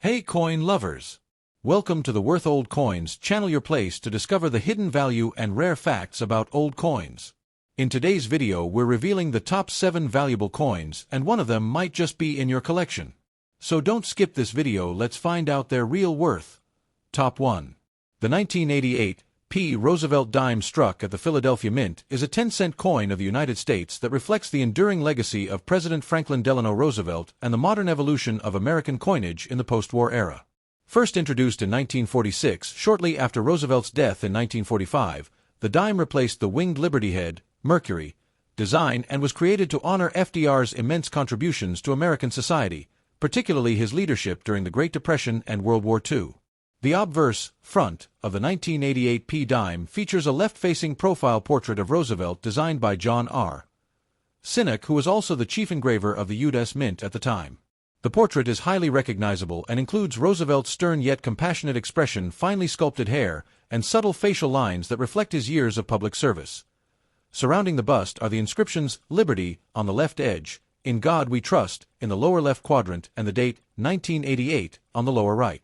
Hey coin lovers! Welcome to the Worth Old Coins channel, your place to discover the hidden value and rare facts about old coins. In today's video we're revealing the top 7 valuable coins, and one of them might just be in your collection. So don't skip this video, let's find out their real worth. Top 1. The 1988 P. Roosevelt dime struck at the Philadelphia Mint is a 10-cent coin of the United States that reflects the enduring legacy of President Franklin Delano Roosevelt and the modern evolution of American coinage in the post-war era. First introduced in 1946, shortly after Roosevelt's death in 1945, the dime replaced the winged Liberty Head, Mercury, design and was created to honor FDR's immense contributions to American society, particularly his leadership during the Great Depression and World War II. The obverse, front, of the 1988 P dime features a left-facing profile portrait of Roosevelt designed by John R. Sinnock, who was also the chief engraver of the U.S. Mint at the time. The portrait is highly recognizable and includes Roosevelt's stern yet compassionate expression, finely sculpted hair, and subtle facial lines that reflect his years of public service. Surrounding the bust are the inscriptions "Liberty" on the left edge, "In God We Trust" in the lower left quadrant, and the date 1988 on the lower right.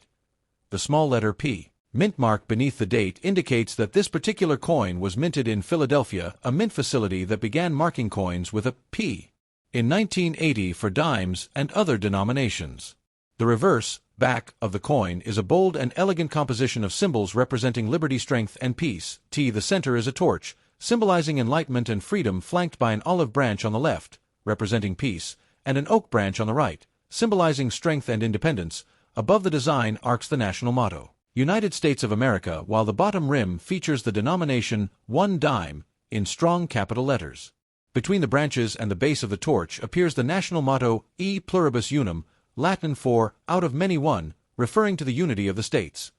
The small letter P mint mark beneath the date indicates that this particular coin was minted in Philadelphia, a mint facility that began marking coins with a P in 1980 for dimes and other denominations. The reverse, back, of the coin is a bold and elegant composition of symbols representing liberty, strength, and peace. The center is a torch, symbolizing enlightenment and freedom, flanked by an olive branch on the left, representing peace, and an oak branch on the right, symbolizing strength and independence. Above the design arcs the national motto, United States of America, while the bottom rim features the denomination "1 dime" in strong capital letters. Between the branches and the base of the torch appears the national motto E pluribus unum, Latin for "out of many one," referring to the unity of the states.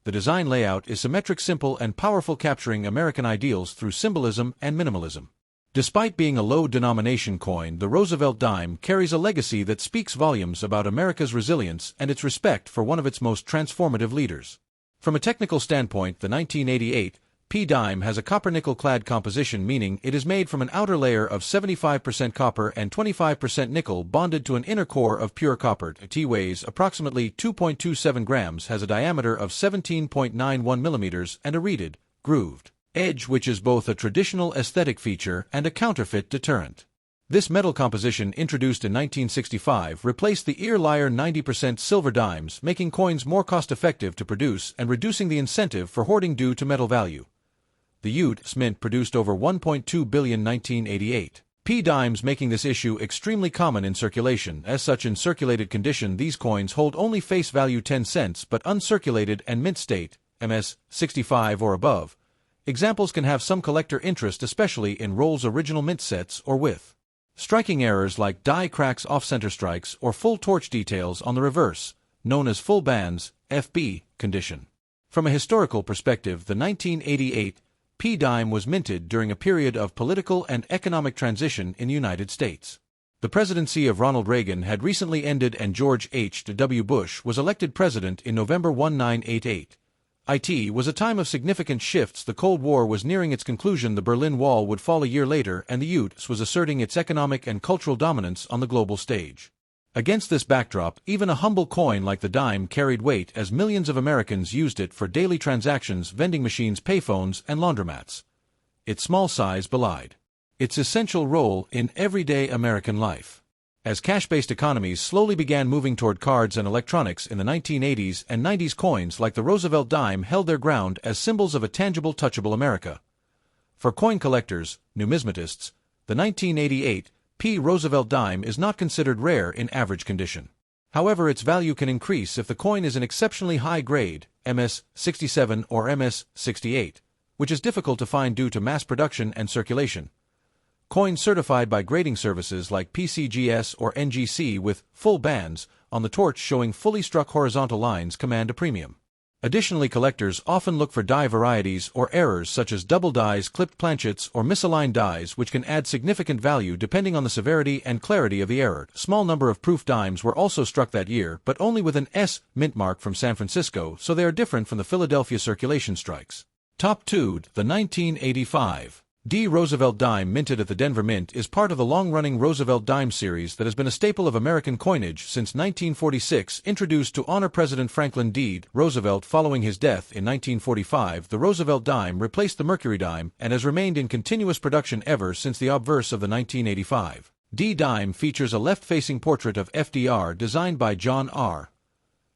The design layout is symmetric, simple, and powerful, capturing American ideals through symbolism and minimalism. Despite being a low-denomination coin, the Roosevelt dime carries a legacy that speaks volumes about America's resilience and its respect for one of its most transformative leaders. From a technical standpoint, the 1988 P dime has a copper-nickel-clad composition, meaning it is made from an outer layer of 75% copper and 25% nickel bonded to an inner core of pure copper. It weighs approximately 2.27 grams, has a diameter of 17.91 millimeters, and a reeded, grooved edge, which is both a traditional aesthetic feature and a counterfeit deterrent. This metal composition, introduced in 1965, replaced the ear-lyre 90% silver dimes, making coins more cost-effective to produce and reducing the incentive for hoarding due to metal value. The U.S. Mint produced over 1.2 billion 1988 P dimes, making this issue extremely common in circulation. As such, in circulated condition, these coins hold only face value 10 cents, but uncirculated and mint state, MS 65 or above, examples can have some collector interest, especially in Rolls original mint sets or with striking errors like die cracks, off-center strikes, or full torch details on the reverse, known as full bands, FB, condition. From a historical perspective, the 1988 P dime was minted during a period of political and economic transition in the United States. The presidency of Ronald Reagan had recently ended and George H.W. Bush was elected president in November 1988. It was a time of significant shifts. The Cold War was nearing its conclusion, the Berlin Wall would fall a year later, and the U.S. was asserting its economic and cultural dominance on the global stage. Against this backdrop, even a humble coin like the dime carried weight, as millions of Americans used it for daily transactions, vending machines, payphones, and laundromats. Its small size belied its essential role in everyday American life. As cash-based economies slowly began moving toward cards and electronics in the 1980s and 90s, coins like the Roosevelt dime held their ground as symbols of a tangible, touchable America. For coin collectors, numismatists, the 1988 P. Roosevelt dime is not considered rare in average condition. However, its value can increase if the coin is an exceptionally high grade, MS 67 or MS 68, which is difficult to find due to mass production and circulation. Coins certified by grading services like PCGS or NGC with full bands on the torch showing fully struck horizontal lines command a premium. Additionally, collectors often look for die varieties or errors such as double dies, clipped planchets, or misaligned dies, which can add significant value depending on the severity and clarity of the error. A small number of proof dimes were also struck that year, but only with an S mint mark from San Francisco, so they are different from the Philadelphia circulation strikes. Top 2. The 1985 D. Roosevelt dime minted at the Denver Mint is part of the long-running Roosevelt dime series that has been a staple of American coinage since 1946, introduced to honor President Franklin D. Roosevelt following his death in 1945. The Roosevelt dime replaced the Mercury dime and has remained in continuous production ever since the obverse of the 1985 D dime features a left-facing portrait of FDR designed by John R.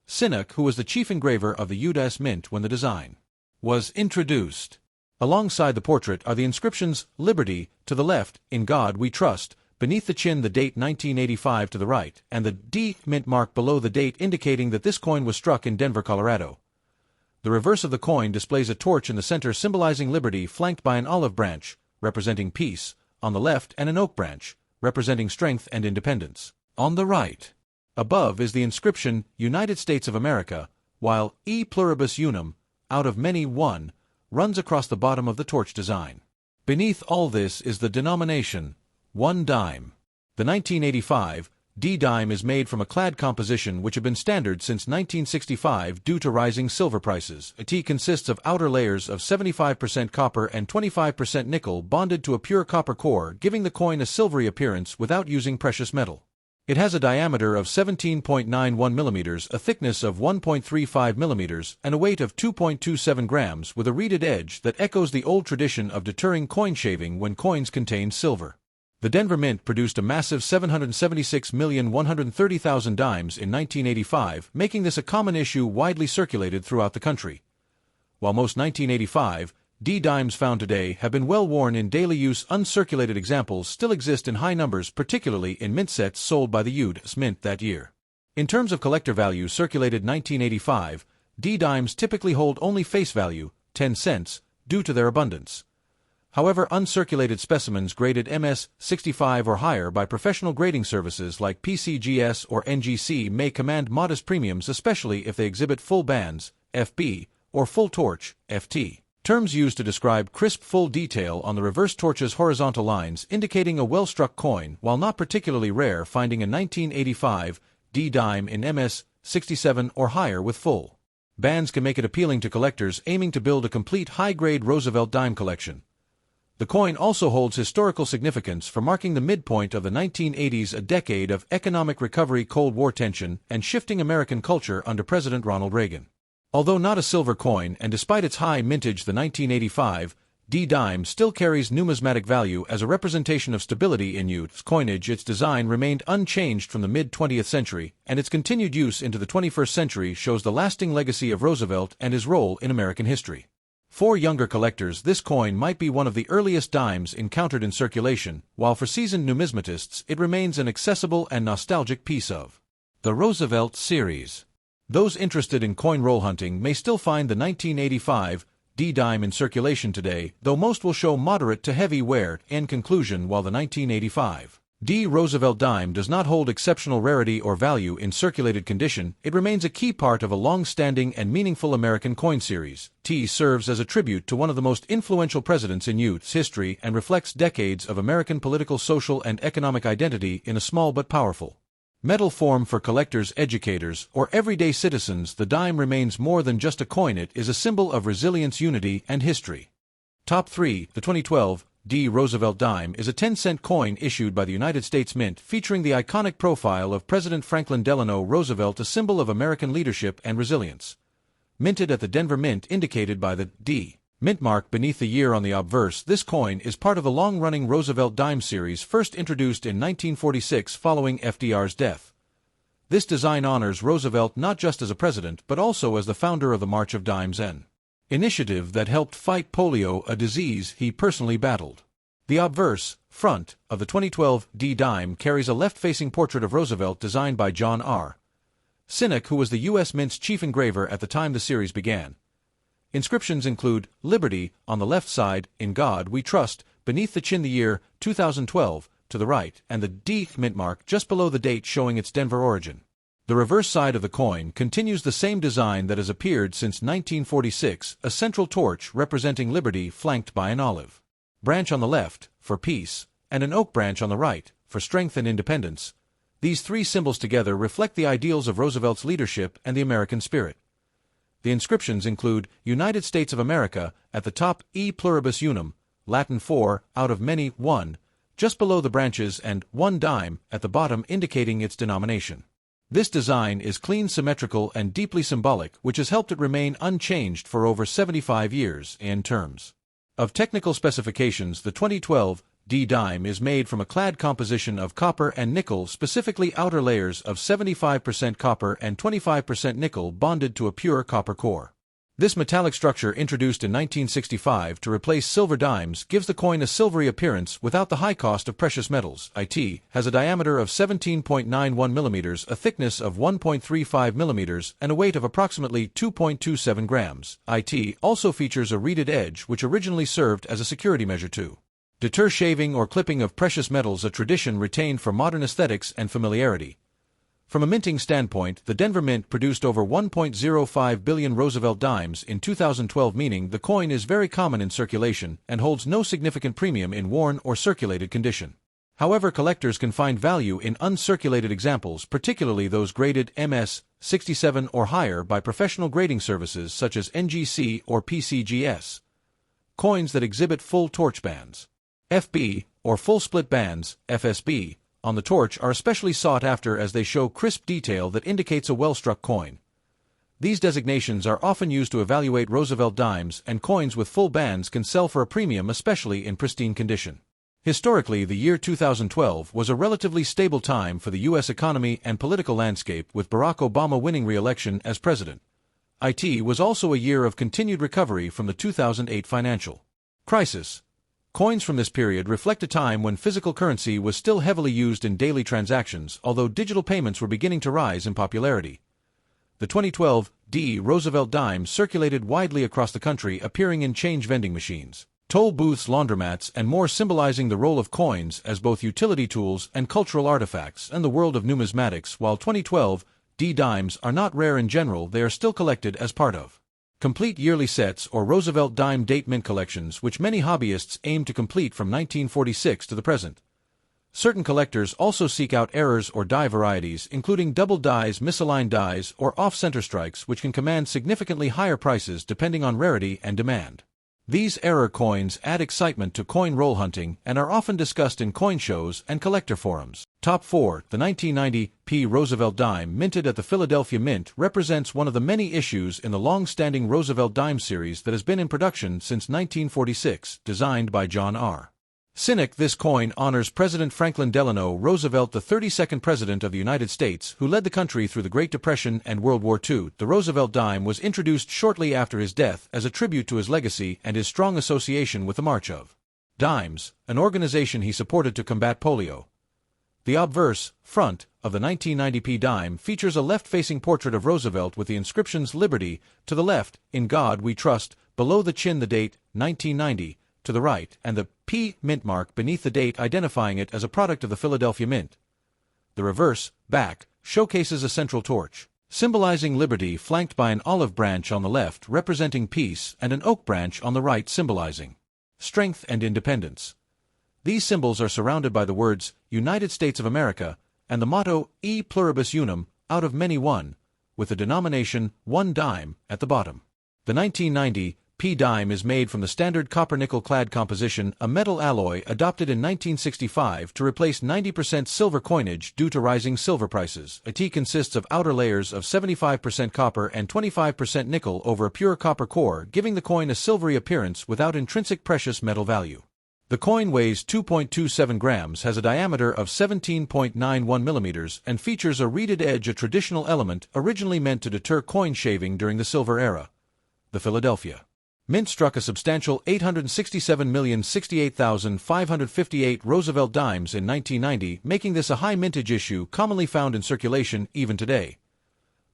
Sinnock, who was the chief engraver of the U.S. Mint when the design was introduced. Alongside the portrait are the inscriptions, Liberty, to the left, In God We Trust, beneath the chin the date 1985 to the right, and the D mint mark below the date indicating that this coin was struck in Denver, Colorado. The reverse of the coin displays a torch in the center symbolizing liberty flanked by an olive branch, representing peace, on the left and an oak branch, representing strength and independence, on the right. Above is the inscription, United States of America, while E pluribus unum, out of many one, runs across the bottom of the torch design. Beneath all this is the denomination, 1 dime. The 1985 D dime is made from a clad composition which had been standard since 1965 due to rising silver prices. A T consists of outer layers of 75% copper and 25% nickel bonded to a pure copper core, giving the coin a silvery appearance without using precious metal. It has a diameter of 17.91 millimeters, a thickness of 1.35 millimeters, and a weight of 2.27 grams with a reeded edge that echoes the old tradition of deterring coin shaving when coins contained silver. The Denver Mint produced a massive 776,130,000 dimes in 1985, making this a common issue widely circulated throughout the country. While most 1985 D dimes found today have been well worn in daily use, uncirculated examples still exist in high numbers, particularly in mint sets sold by the U.S. Mint that year. In terms of collector value, circulated 1985 D dimes typically hold only face value, 10 cents, due to their abundance. However, uncirculated specimens graded MS 65 or higher by professional grading services like PCGS or NGC may command modest premiums, especially if they exhibit full bands, FB, or full torch, FT. Terms used to describe crisp full detail on the reverse torch's horizontal lines, indicating a well-struck coin. While not particularly rare, finding a 1985 D dime in MS 67 or higher with full bands can make it appealing to collectors aiming to build a complete high-grade Roosevelt dime collection. The coin also holds historical significance for marking the midpoint of the 1980s, a decade of economic recovery, Cold War tension, and shifting American culture under President Ronald Reagan. Although not a silver coin, and despite its high mintage, the 1985 D dime still carries numismatic value as a representation of stability in U.S. coinage. Its design remained unchanged from the mid-20th century, and its continued use into the 21st century shows the lasting legacy of Roosevelt and his role in American history. For younger collectors, this coin might be one of the earliest dimes encountered in circulation, while for seasoned numismatists it remains an accessible and nostalgic piece of the Roosevelt series. Those interested in coin roll hunting may still find the 1985 D dime in circulation today, though most will show moderate to heavy wear. In conclusion, while the 1985 D Roosevelt dime does not hold exceptional rarity or value in circulated condition, it remains a key part of a long-standing and meaningful American coin series. T serves as a tribute to one of the most influential presidents in U.S. history and reflects decades of American political, social, and economic identity in a small but powerful metal form. For collectors, educators, or everyday citizens, the dime remains more than just a coin. It is a symbol of resilience, unity, and history. Top 3. The 2012 D Roosevelt dime is a 10-cent coin issued by the United States Mint, featuring the iconic profile of President Franklin Delano Roosevelt, a symbol of American leadership and resilience. Minted at the Denver Mint, indicated by the D mint mark beneath the year on the obverse, this coin is part of the long-running Roosevelt dime series, first introduced in 1946 following FDR's death. This design honors Roosevelt not just as a president, but also as the founder of the March of Dimes, an initiative that helped fight polio, a disease he personally battled. The obverse, front, of the 2012 D dime carries a left-facing portrait of Roosevelt designed by John R. Sinnock, who was the U.S. Mint's chief engraver at the time the series began. Inscriptions include Liberty on the left side, In God We Trust, beneath the chin the year 2012 to the right, and the D mint mark just below the date showing its Denver origin. The reverse side of the coin continues the same design that has appeared since 1946, a central torch representing liberty flanked by an olive branch on the left, for peace, and an oak branch on the right, for strength and independence. These three symbols together reflect the ideals of Roosevelt's leadership and the American spirit. The inscriptions include United States of America at the top, E pluribus unum, Latin 4, out of many, 1, just below the branches, and 1 dime at the bottom indicating its denomination. This design is clean, symmetrical, and deeply symbolic, which has helped it remain unchanged for over 75 years. In terms of technical specifications, the 2012 D dime is made from a clad composition of copper and nickel, specifically outer layers of 75% copper and 25% nickel bonded to a pure copper core. This metallic structure, introduced in 1965 to replace silver dimes, gives the coin a silvery appearance without the high cost of precious metals. It has a diameter of 17.91 millimeters, a thickness of 1.35 millimeters, and a weight of approximately 2.27 grams. It also features a reeded edge, which originally served as a security measure to deter shaving or clipping of precious metals, a tradition retained for modern aesthetics and familiarity. From a minting standpoint, the Denver Mint produced over 1.05 billion Roosevelt dimes in 2012, meaning the coin is very common in circulation and holds no significant premium in worn or circulated condition. However, collectors can find value in uncirculated examples, particularly those graded MS 67 or higher by professional grading services such as NGC or PCGS. Coins that exhibit full torch bands, FB, or full split bands, FSB, on the torch are especially sought after as they show crisp detail that indicates a well-struck coin. These designations are often used to evaluate Roosevelt dimes, and coins with full bands can sell for a premium, especially in pristine condition. Historically, the year 2012 was a relatively stable time for the U.S. economy and political landscape, with Barack Obama winning re-election as president. It was also a year of continued recovery from the 2008 financial crisis. Coins from this period reflect a time when physical currency was still heavily used in daily transactions, although digital payments were beginning to rise in popularity. The 2012 D Roosevelt dime circulated widely across the country, appearing in change vending machines, toll booths, laundromats, and more, symbolizing the role of coins as both utility tools and cultural artifacts in the world of numismatics. While 2012 D dimes are not rare in general, they are still collected as part of complete yearly sets or Roosevelt dime date mint collections, which many hobbyists aim to complete from 1946 to the present. Certain collectors also seek out errors or die varieties, including double dies, misaligned dies, or off-center strikes, which can command significantly higher prices depending on rarity and demand. These error coins add excitement to coin roll hunting and are often discussed in coin shows and collector forums. Top 4. The 1990 P Roosevelt dime, minted at the Philadelphia Mint, represents one of the many issues in the long-standing Roosevelt dime series that has been in production since 1946, designed by John R. Sinek. This coin honors President Franklin Delano Roosevelt, the 32nd President of the United States, who led the country through the Great Depression and World War II. The Roosevelt dime was introduced shortly after his death as a tribute to his legacy and his strong association with the March of Dimes, an organization he supported to combat polio. The obverse front of the 1990 P dime features a left-facing portrait of Roosevelt with the inscriptions "Liberty" to the left, "In God We Trust" below the chin, the date 1990 to the right, and the P mint mark beneath the date, identifying it as a product of the Philadelphia Mint. The reverse back showcases a central torch, symbolizing liberty, flanked by an olive branch on the left representing peace and an oak branch on the right symbolizing strength and independence. These symbols are surrounded by the words United States of America and the motto E pluribus unum, out of many one, with the denomination 1 dime at the bottom. The 1990 P dime is made from the standard copper-nickel clad composition, a metal alloy adopted in 1965 to replace 90% silver coinage due to rising silver prices. It consists of outer layers of 75% copper and 25% nickel over a pure copper core, giving the coin a silvery appearance without intrinsic precious metal value. The coin weighs 2.27 grams, has a diameter of 17.91 millimeters, and features a reeded edge, a traditional element originally meant to deter coin shaving during the silver era. The Philadelphia Mint struck a substantial 867,068,558 Roosevelt dimes in 1990, making this a high mintage issue commonly found in circulation even today.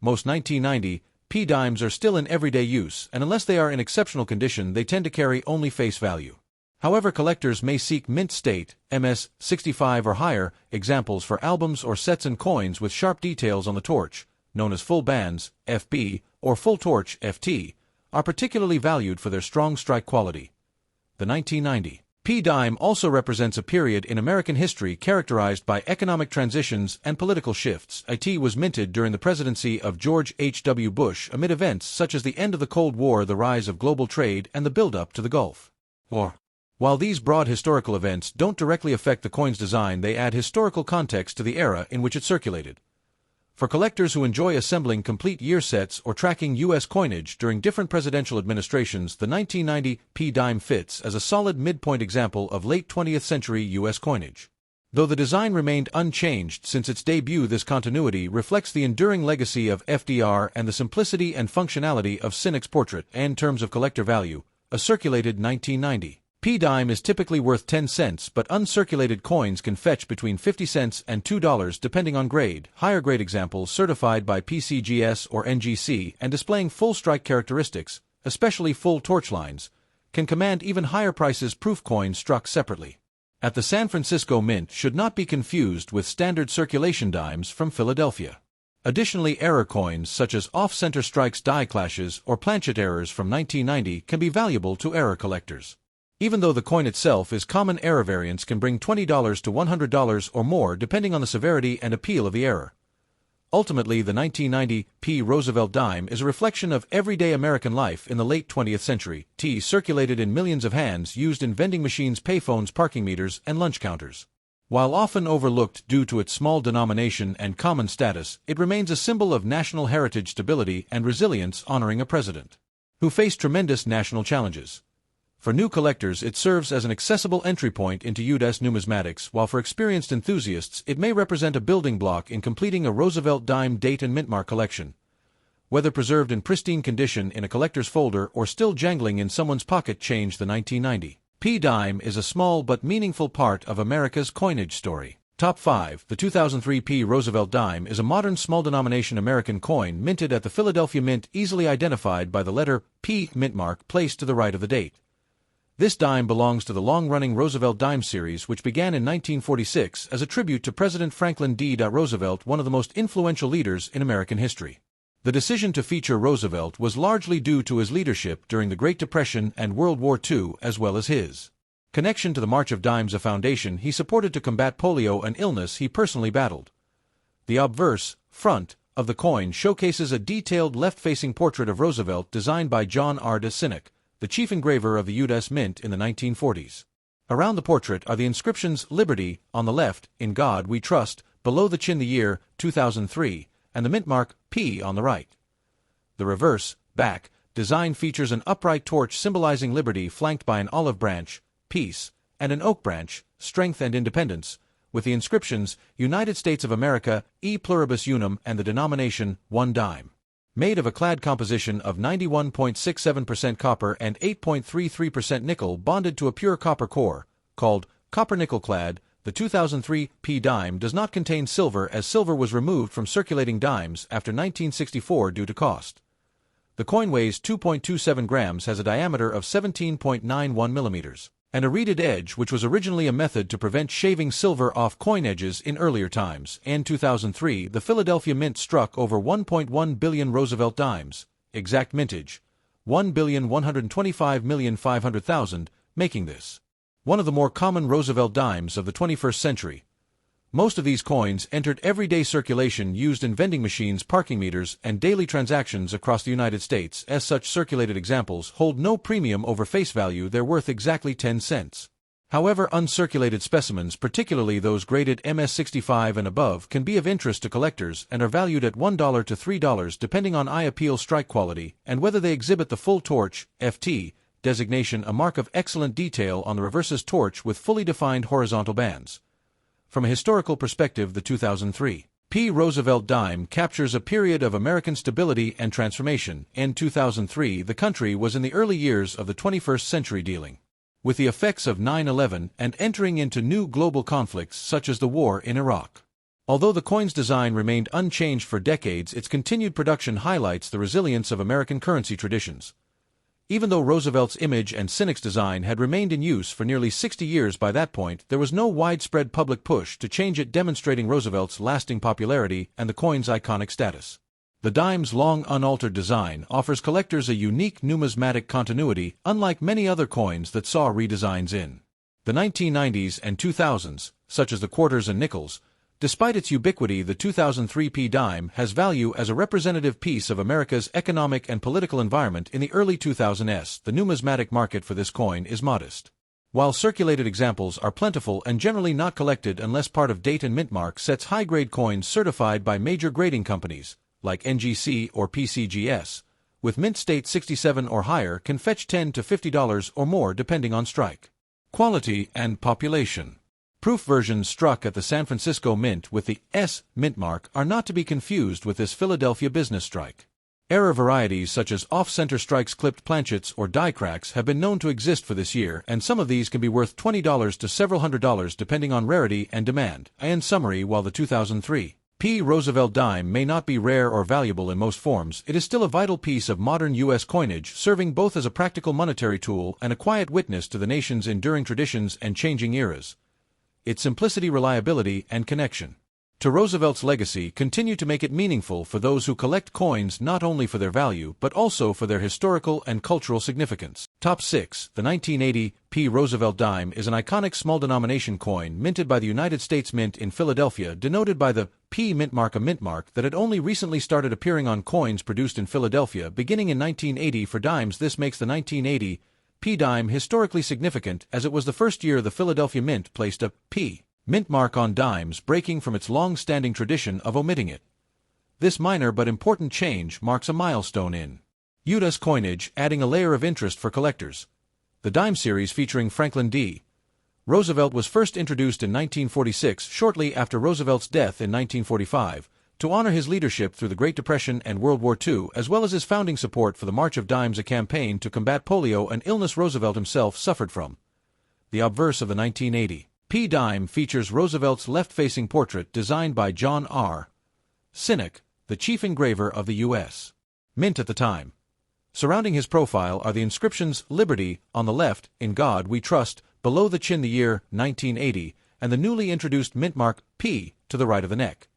Most 1990 P dimes are still in everyday use, and unless they are in exceptional condition, they tend to carry only face value. However, collectors may seek mint state, MS 65 or higher, examples for albums or sets, and coins with sharp details on the torch, known as full bands, FB, or full torch, FT, are particularly valued for their strong strike quality. The 1990 P dime also represents a period in American history characterized by economic transitions and political shifts. It was minted during the presidency of George H.W. Bush amid events such as the end of the Cold War, the rise of global trade, and the build-up to the Gulf War. While these broad historical events don't directly affect the coin's design, they add historical context to the era in which it circulated. For collectors who enjoy assembling complete year sets or tracking U.S. coinage during different presidential administrations, the 1990 P dime fits as a solid midpoint example of late 20th century U.S. coinage. Though the design remained unchanged since its debut, this continuity reflects the enduring legacy of FDR and the simplicity and functionality of Sinek's portrait. And terms of collector value, a circulated 1990 P dime is typically worth 10 cents, but uncirculated coins can fetch between 50 cents and $2 depending on grade. Higher grade examples certified by PCGS or NGC and displaying full strike characteristics, especially full torch lines, can command even higher prices. Proof coins struck separately at the San Francisco Mint should not be confused with standard circulation dimes from Philadelphia. Additionally, error coins such as off-center strikes, die clashes, or planchet errors from 1990 can be valuable to error collectors. Even though the coin itself is common, error variants can bring $20 to $100 or more depending on the severity and appeal of the error. Ultimately, the 1990 P Roosevelt dime is a reflection of everyday American life in the late 20th century. T circulated in millions of hands, used in vending machines, payphones, parking meters, and lunch counters. While often overlooked due to its small denomination and common status, it remains a symbol of national heritage, stability, and resilience, honoring a president who faced tremendous national challenges. For new collectors, it serves as an accessible entry point into U.S. numismatics, while for experienced enthusiasts, it may represent a building block in completing a Roosevelt dime date and mintmark collection. Whether preserved in pristine condition in a collector's folder or still jangling in someone's pocket, change the 1990 P dime is a small but meaningful part of America's coinage story. Top 5. The 2003 P Roosevelt dime is a modern small-denomination American coin minted at the Philadelphia Mint, easily identified by the letter P mintmark placed to the right of the date. This dime belongs to the long-running Roosevelt dime series, which began in 1946 as a tribute to President Franklin D. Roosevelt, one of the most influential leaders in American history. The decision to feature Roosevelt was largely due to his leadership during the Great Depression and World War II, as well as his connection to the March of Dimes, a foundation he supported to combat polio, an illness he personally battled. The obverse front of the coin showcases a detailed left-facing portrait of Roosevelt designed by John R. Sinek, the chief engraver of the U.S. Mint in the 1940s. Around the portrait are the inscriptions "Liberty" on the left, "In God We Trust" below the chin, the year 2003, and the mintmark P on the right. The reverse, back, design features an upright torch symbolizing liberty flanked by an olive branch, peace, and an oak branch, strength and independence, with the inscriptions "United States of America, E Pluribus Unum" and the denomination 1 dime. Made of a clad composition of 91.67% copper and 8.33% nickel bonded to a pure copper core, called copper-nickel clad, the 2003 P dime does not contain silver, as silver was removed from circulating dimes after 1964 due to cost. The coin weighs 2.27 grams, has a diameter of 17.91 millimeters, and a reeded edge, which was originally a method to prevent shaving silver off coin edges in earlier times. In 2003, the Philadelphia Mint struck over 1.1 billion Roosevelt dimes, exact mintage 1,125,500,000, making this one of the more common Roosevelt dimes of the 21st century. Most of these coins entered everyday circulation, used in vending machines, parking meters, and daily transactions across the United States. As such, circulated examples hold no premium over face value, they're worth exactly 10 cents. However, uncirculated specimens, particularly those graded MS65 and above, can be of interest to collectors and are valued at $1 to $3 depending on eye appeal, strike quality, and whether they exhibit the full torch FT designation, a mark of excellent detail on the reverse's torch with fully defined horizontal bands. From a historical perspective, the 2003 P Roosevelt dime captures a period of American stability and transformation. In 2003, the country was in the early years of the 21st century, dealing with the effects of 9/11 and entering into new global conflicts such as the war in Iraq. Although the coin's design remained unchanged for decades, its continued production highlights the resilience of American currency traditions. Even though Roosevelt's image and Sinek's design had remained in use for nearly 60 years by that point, there was no widespread public push to change it, demonstrating Roosevelt's lasting popularity and the coin's iconic status. The dime's long unaltered design offers collectors a unique numismatic continuity, unlike many other coins that saw redesigns in the 1990s and 2000s, such as the quarters and nickels. Despite its ubiquity, the 2003 P dime has value as a representative piece of America's economic and political environment in the early 2000s. The numismatic market for this coin is modest. While circulated examples are plentiful and generally not collected unless part of date and mint mark sets high-grade coins certified by major grading companies, like NGC or PCGS, with mint state 67 or higher can fetch $10 to $50 or more depending on strike quality and population. Proof versions struck at the San Francisco Mint with the S mint mark are not to be confused with this Philadelphia business strike. Error varieties such as off-center strikes, clipped planchets, or die cracks have been known to exist for this year, and some of these can be worth $20 to several $100s depending on rarity and demand. In summary, while the 2003 P. Roosevelt dime may not be rare or valuable in most forms, it is still a vital piece of modern U.S. coinage, serving both as a practical monetary tool and a quiet witness to the nation's enduring traditions and changing eras. Its simplicity, reliability, and connection to Roosevelt's legacy continue to make it meaningful for those who collect coins not only for their value but also for their historical and cultural significance. Top 6. The 1980 P. Roosevelt dime is an iconic small-denomination coin minted by the United States Mint in Philadelphia, denoted by the P mint mark, a mint mark that had only recently started appearing on coins produced in Philadelphia beginning in 1980 for dimes. This makes the 1980 P dime historically significant, as it was the first year the Philadelphia Mint placed a P mint mark on dimes, breaking from its long-standing tradition of omitting it. This minor but important change marks a milestone in U.S. coinage, adding a layer of interest for collectors. The dime series featuring Franklin D. Roosevelt was first introduced in 1946, shortly after Roosevelt's death in 1945, to honor his leadership through the Great Depression and World War II, as well as his founding support for the March of Dimes, a campaign to combat polio, an illness Roosevelt himself suffered from. The obverse of the 1980 P dime features Roosevelt's left-facing portrait designed by John R. Sinnock, the chief engraver of the U.S. Mint at the time. Surrounding his profile are the inscriptions "Liberty" on the left, "In God We Trust" below the chin, the year 1980, and the newly introduced mint mark P to the right of the neck.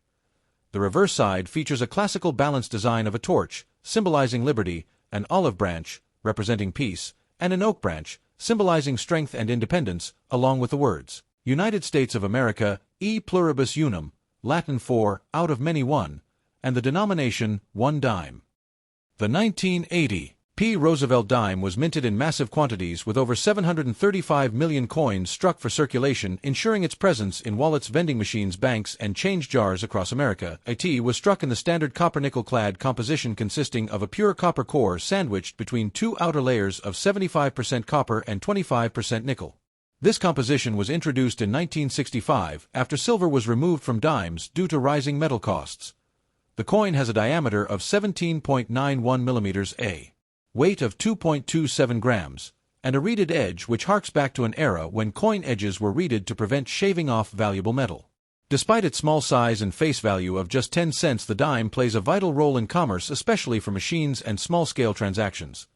The reverse side features a classical balanced design of a torch, symbolizing liberty, an olive branch, representing peace, and an oak branch, symbolizing strength and independence, along with the words United States of America, e pluribus unum, Latin for out of many one, and the denomination 1 dime. The 1980 P. Roosevelt dime was minted in massive quantities, with over 735 million coins struck for circulation, ensuring its presence in wallets, vending machines, banks, and change jars across America. It was struck in the standard copper-nickel-clad composition, consisting of a pure copper core sandwiched between two outer layers of 75% copper and 25% nickel. This composition was introduced in 1965 after silver was removed from dimes due to rising metal costs. The coin has a diameter of 17.91 millimeters, a weight of 2.27 grams, and a reeded edge which harks back to an era when coin edges were reeded to prevent shaving off valuable metal. Despite its small size and face value of just 10 cents, the dime plays a vital role in commerce, especially for machines and small-scale transactions.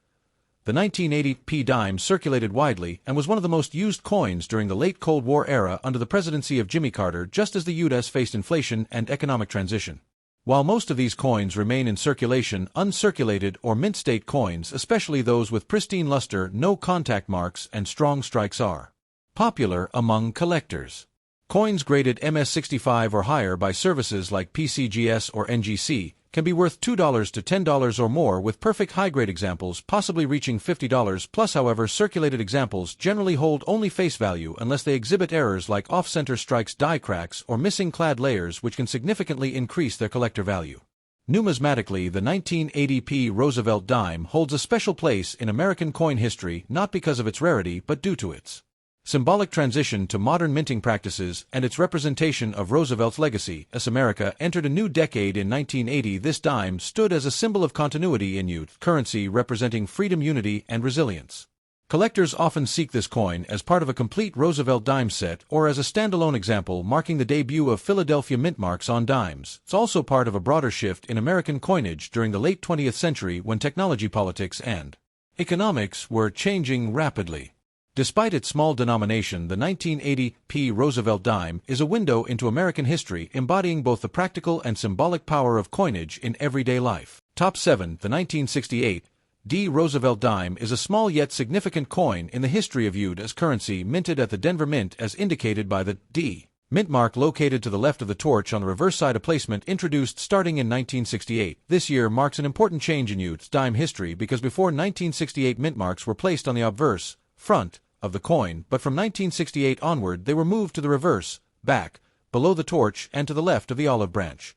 The 1980 P dime circulated widely and was one of the most used coins during the late Cold War era under the presidency of Jimmy Carter, just as the U.S. faced inflation and economic transition. While most of these coins remain in circulation, uncirculated or mint state coins, especially those with pristine luster, no contact marks, and strong strikes, are popular among collectors. Coins graded MS-65 or higher by services like PCGS or NGC can be worth $2 to $10 or more, with perfect high-grade examples possibly reaching $50 plus. However, circulated examples generally hold only face value unless they exhibit errors like off-center strikes, die cracks, or missing clad layers, which can significantly increase their collector value. Numismatically, the 1980 P. Roosevelt dime holds a special place in American coin history, not because of its rarity but due to its symbolic transition to modern minting practices and its representation of Roosevelt's legacy. As America entered a new decade in 1980, this dime stood as a symbol of continuity in youth currency, representing freedom, unity, and resilience. Collectors often seek this coin as part of a complete Roosevelt dime set or as a standalone example marking the debut of Philadelphia mint marks on dimes. It's also part of a broader shift in American coinage during the late 20th century when technology, politics, and economics were changing rapidly. Despite its small denomination, the 1980 P. Roosevelt dime is a window into American history, embodying both the practical and symbolic power of coinage in everyday life. Top 7. The 1968 D. Roosevelt dime is a small yet significant coin in the history of U.S. currency, minted at the Denver Mint as indicated by the D. mint mark located to the left of the torch on the reverse side, a placement introduced starting in 1968. This year marks an important change in U.S. dime history because before 1968 mint marks were placed on the obverse, front, of the coin, but from 1968 onward they were moved to the reverse, back, below the torch and to the left of the olive branch.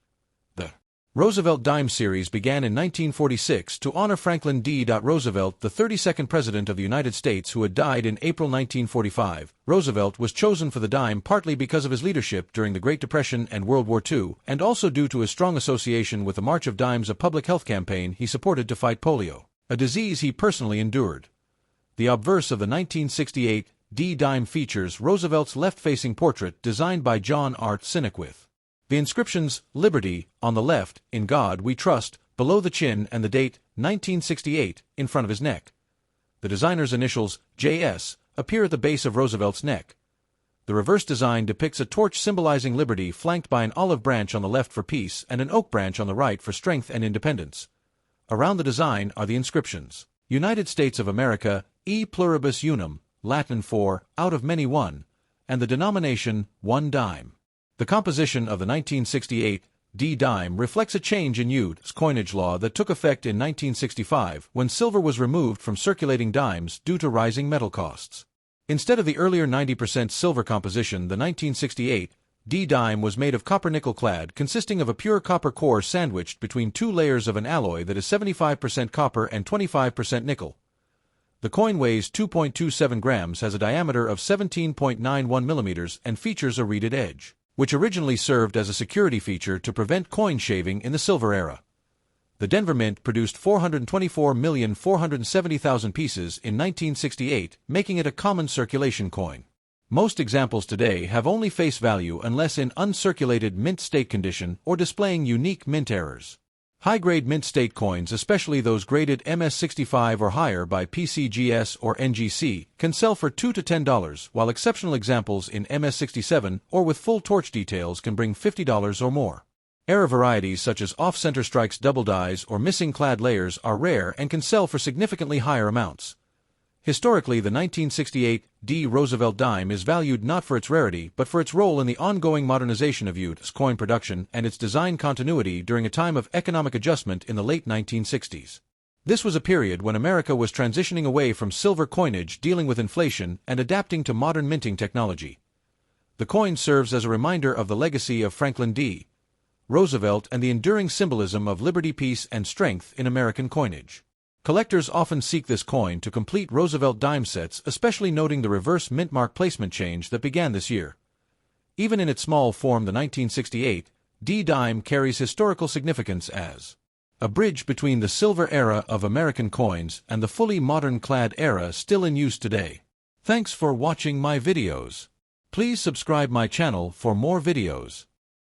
The Roosevelt dime series began in 1946 to honor Franklin D. Roosevelt, the 32nd President of the United States who had died in April 1945. Roosevelt was chosen for the dime partly because of his leadership during the Great Depression and World War II, and also due to his strong association with the March of Dimes, a public health campaign he supported to fight polio, a disease he personally endured. The obverse of the 1968 D dime features Roosevelt's left-facing portrait designed by John Art Sinecwith. The inscriptions, Liberty, on the left, In God We Trust, below the chin, and the date, 1968, in front of his neck. The designer's initials, JS, appear at the base of Roosevelt's neck. The reverse design depicts a torch symbolizing liberty flanked by an olive branch on the left for peace and an oak branch on the right for strength and independence. Around the design are the inscriptions, United States of America, E pluribus unum, Latin for, out of many one, and the denomination, 1 dime. The composition of the 1968 D dime reflects a change in U.S. coinage law that took effect in 1965 when silver was removed from circulating dimes due to rising metal costs. Instead of the earlier 90% silver composition, the 1968 D dime was made of copper-nickel clad, consisting of a pure copper core sandwiched between two layers of an alloy that is 75% copper and 25% nickel. The coin weighs 2.27 grams, has a diameter of 17.91 millimeters, and features a reeded edge, which originally served as a security feature to prevent coin shaving in the silver era. The Denver Mint produced 424,470,000 pieces in 1968, making it a common circulation coin. Most examples today have only face value unless in uncirculated mint state condition or displaying unique mint errors. High-grade mint state coins, especially those graded MS65 or higher by PCGS or NGC, can sell for $2 to $10, while exceptional examples in MS67 or with full torch details can bring $50 or more. Error varieties such as off-center strikes, double dies, or missing clad layers are rare and can sell for significantly higher amounts. Historically, the 1968 D Roosevelt dime is valued not for its rarity but for its role in the ongoing modernization of U.S. coin production and its design continuity during a time of economic adjustment in the late 1960s. This was a period when America was transitioning away from silver coinage, dealing with inflation, and adapting to modern minting technology. The coin serves as a reminder of the legacy of Franklin D. Roosevelt and the enduring symbolism of liberty, peace, and strength in American coinage. Collectors often seek this coin to complete Roosevelt dime sets, especially noting the reverse mint mark placement change that began this year. Even in its small form, the 1968 D dime carries historical significance as a bridge between the silver era of American coins and the fully modern clad era still in use today. Thanks for watching my videos. Please subscribe my channel for more videos.